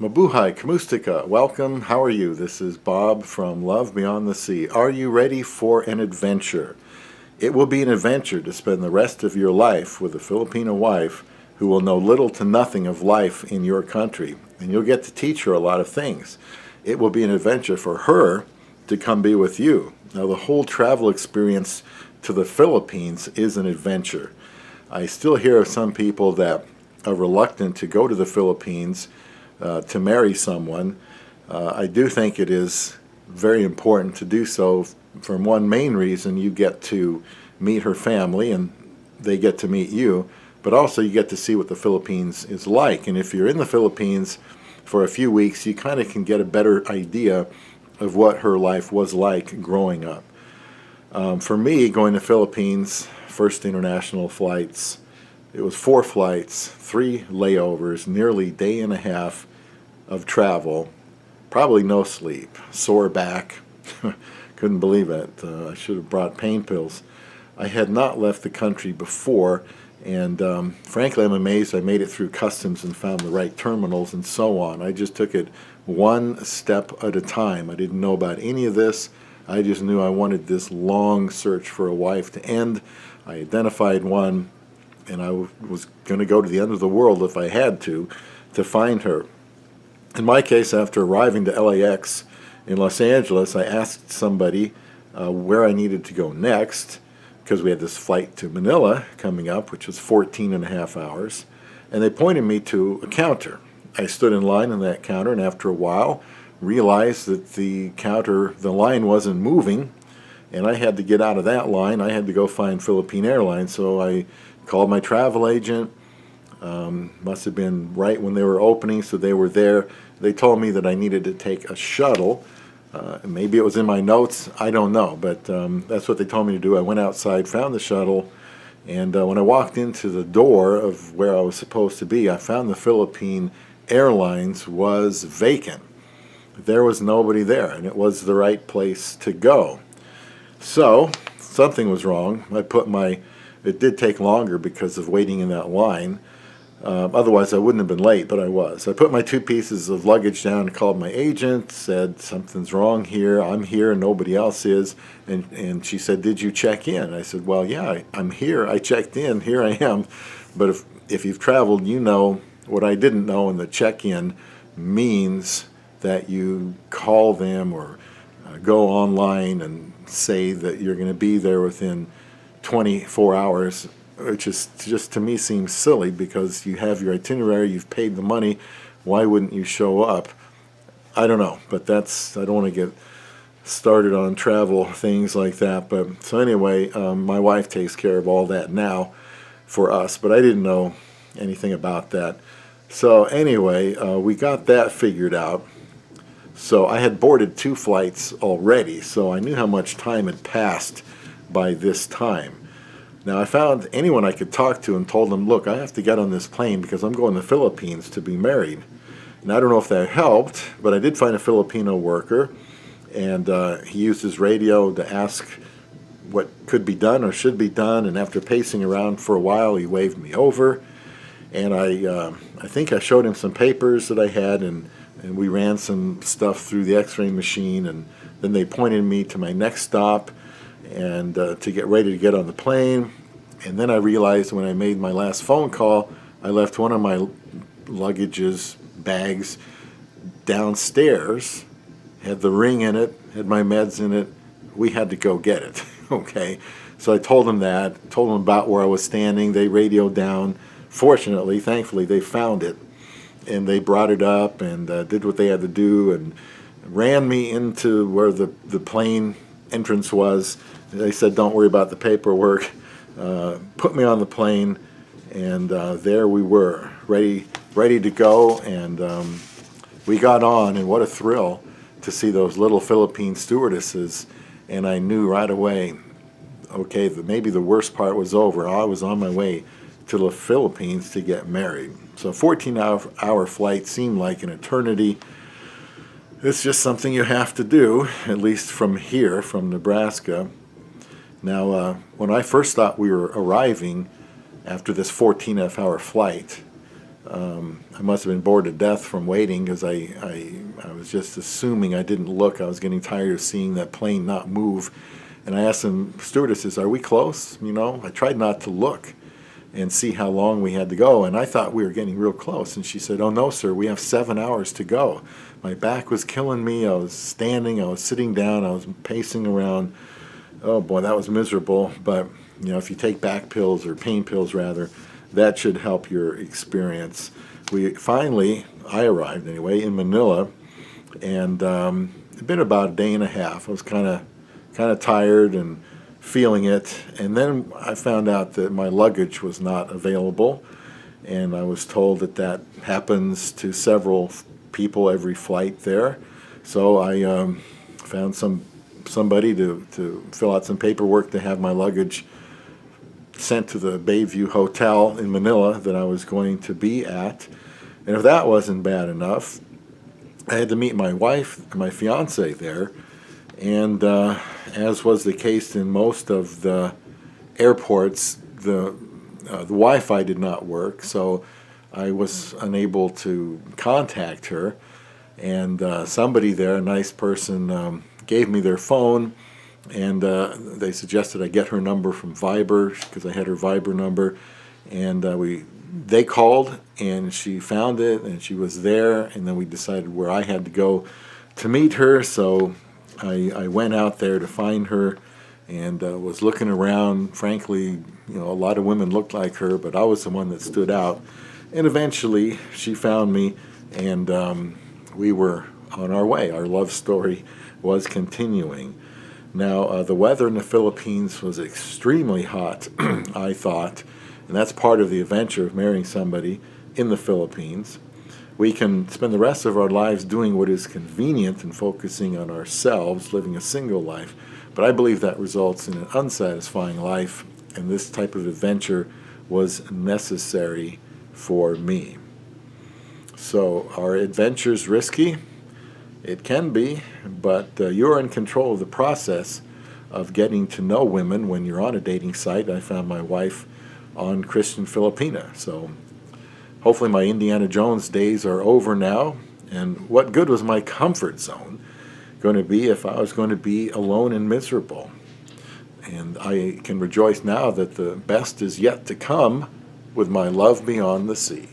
Mabuhay, Kamustika, welcome. How are you? This is Bob from Love Beyond the Sea. Are you ready for an adventure? It will be an adventure to spend the rest of your life with a Filipino wife who will know little to nothing of life in your country, and you'll get to teach her a lot of things. It will be an adventure for her to come be with you. Now, the whole travel experience to the Philippines is an adventure. I still hear of some people that are reluctant to go to the Philippines to marry someone. I do think it is very important to do so for one main reason. You get to meet her family and they get to meet you, but also you get to see what the Philippines is like. And if you're in the Philippines for a few weeks, you kind of can get a better idea of what her life was like growing up. For me, going to Philippines, first international flights, it was 4 flights, 3 layovers, nearly a day and a half of travel, probably no sleep, sore back, couldn't believe it. I should have brought pain pills. I had not left the country before, and frankly I'm amazed I made it through customs and found the right terminals and so on. I just took it one step at a time. I didn't know about any of this. I just knew I wanted this long search for a wife to end. I identified one, and I was going to go to the end of the world if I had to find her. In my case, after arriving to LAX in Los Angeles, I asked somebody where I needed to go next, because we had this flight to Manila coming up, which was 14 and a half hours, and they pointed me to a counter. I stood in line in that counter, and after a while realized that the line wasn't moving, and I had to get out of that line. I had to go find Philippine Airlines, so I called my travel agent. Must have been right when they were opening, so they were there. They told me that I needed to take a shuttle. Maybe it was in my notes, I don't know, but that's what they told me to do. I went outside, found the shuttle, and when I walked into the door of where I was supposed to be, I found the Philippine Airlines was vacant. There was nobody there, and it was the right place to go. So something was wrong. It did take longer because of waiting in that line. Otherwise I wouldn't have been late, but I was. I put my 2 pieces of luggage down, called my agent, said something's wrong here, I'm here, nobody else is, and she said, did you check in? I said, well, yeah, I'm here, I checked in, here I am. But if you've traveled, you know what I didn't know, and the check-in means that you call them or go online and say that you're going to be there within 24 hours, which is just, to me, seems silly, because you have your itinerary, you've paid the money, why wouldn't you show up? I don't know, but I don't want to get started on travel things like that. But so anyway, my wife takes care of all that now for us, but I didn't know anything about that. So anyway, we got that figured out. So I had boarded 2 flights already, so I knew how much time had passed by this time. Now, I found anyone I could talk to and told them, look, I have to get on this plane because I'm going to the Philippines to be married. And I don't know if that helped, but I did find a Filipino worker, and he used his radio to ask what could be done or should be done, and after pacing around for a while, he waved me over, and I think I showed him some papers that I had, and we ran some stuff through the x-ray machine, and then they pointed me to my next stop, and to get ready to get on the plane. And then I realized when I made my last phone call, I left one of my bags downstairs, had the ring in it, had my meds in it. We had to go get it. Okay, so I told them about where I was standing. They radioed down. Fortunately, thankfully, they found it, and they brought it up and did what they had to do and ran me into where the plane entrance was. They said, don't worry about the paperwork. Put me on the plane, and there we were, ready to go. And we got on, and what a thrill to see those little Philippine stewardesses. And I knew right away, okay, maybe the worst part was over. I was on my way to the Philippines to get married. So a 14-hour flight seemed like an eternity. It's just something you have to do, at least from here, from Nebraska. Now, when I first thought we were arriving after this 14-hour flight, I must have been bored to death from waiting because I was just assuming. I didn't look. I was getting tired of seeing that plane not move. And I asked some stewardesses, "Are we close?" I tried not to look and see how long we had to go. And I thought we were getting real close. And she said, "Oh, no, sir, we have 7 hours to go." My back was killing me. I was standing, I was sitting down, I was pacing around. Oh, boy, that was miserable. But, if you take back pills, or pain pills rather, that should help your experience. I arrived anyway, in Manila. And it'd been about a day and a half. I was kind of tired and feeling it, and then I found out that my luggage was not available, and I was told that happens to several people every flight there. So I found somebody to fill out some paperwork to have my luggage sent to the Bayview Hotel in Manila that I was going to be at. And if that wasn't bad enough, I had to meet my wife, my fiance, there. And as was the case in most of the airports, the Wi-Fi did not work, so I was unable to contact her. And somebody there, a nice person, gave me their phone, and they suggested I get her number from Viber because I had her Viber number. And they called, and she found it, and she was there. And then we decided where I had to go to meet her. So I went out there to find her, and was looking around. Frankly, a lot of women looked like her, but I was the one that stood out. And eventually she found me, and we were on our way. Our love story was continuing. Now, the weather in the Philippines was extremely hot, I thought, and that's part of the adventure of marrying somebody in the Philippines. We can spend the rest of our lives doing what is convenient and focusing on ourselves, living a single life. But I believe that results in an unsatisfying life, and this type of adventure was necessary for me. So, are adventures risky? It can be, but you're in control of the process of getting to know women when you're on a dating site. I found my wife on Christian Filipina, so hopefully my Indiana Jones days are over now. And what good was my comfort zone going to be if I was going to be alone and miserable? And I can rejoice now that the best is yet to come with my love beyond the sea.